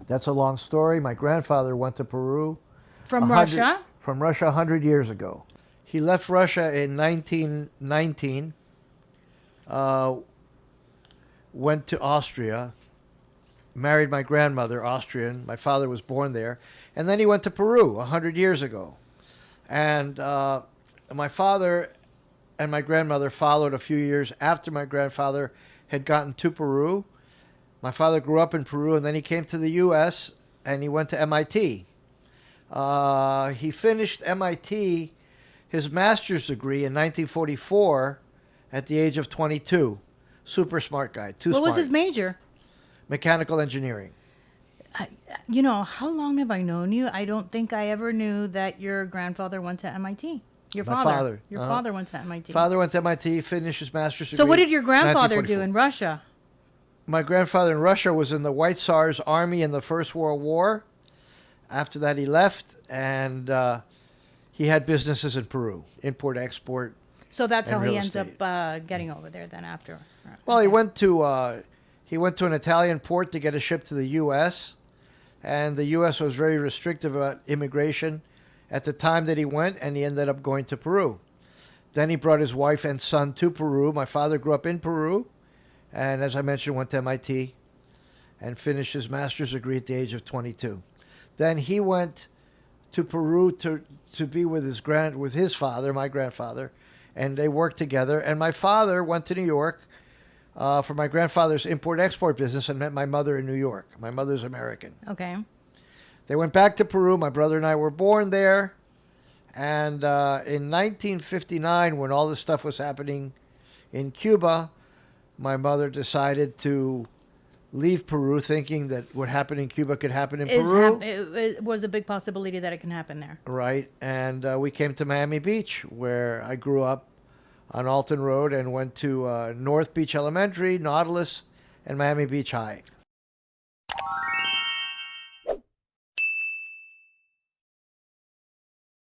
That's a long story. My grandfather went to Peru From Russia? from Russia 100 years ago. He left Russia in 1919, uh, went to Austria, married my grandmother, Austrian. My father was born there. And then he went to Peru 100 years ago. And my father and my grandmother followed a few years after my grandfather had gotten to Peru. My father grew up in Peru, and then he came to the U.S., and he went to MIT. He finished MIT, his master's degree, in 1944 at the age of 22. Super smart guy. Too What smart. was his major? Mechanical engineering. How long have I known you? I don't think I ever knew that your grandfather went to MIT. Your My father. father. Your Uh-huh. father went to MIT. Father went to MIT, finished his master's degree. So what did your grandfather do 1944. in Russia? My grandfather in Russia was in the White Tsar's army in the First World War. After that, he left, and he had businesses in Peru, import, export. So that's And how he real ends estate. up getting over there then after. Well, Okay. he went to an Italian port to get a ship to the U.S., and the U.S. was very restrictive about immigration at the time that he went, and he ended up going to Peru. Then he brought his wife and son to Peru. My father grew up in Peru, and as I mentioned, went to MIT and finished his master's degree at the age of 22. Then he went to Peru to be with his father, my grandfather, and they worked together. And my father went to New York for my grandfather's import-export business and met my mother in New York. My mother's American. Okay. They went back to Peru. My brother and I were born there. And in 1959, when all this stuff was happening in Cuba, my mother decided to leave Peru, thinking that what happened in Cuba could happen in Peru. It was a big possibility that it can happen there. Right. And we came to Miami Beach, where I grew up on Alton Road, and went to North Beach Elementary, Nautilus, and Miami Beach High.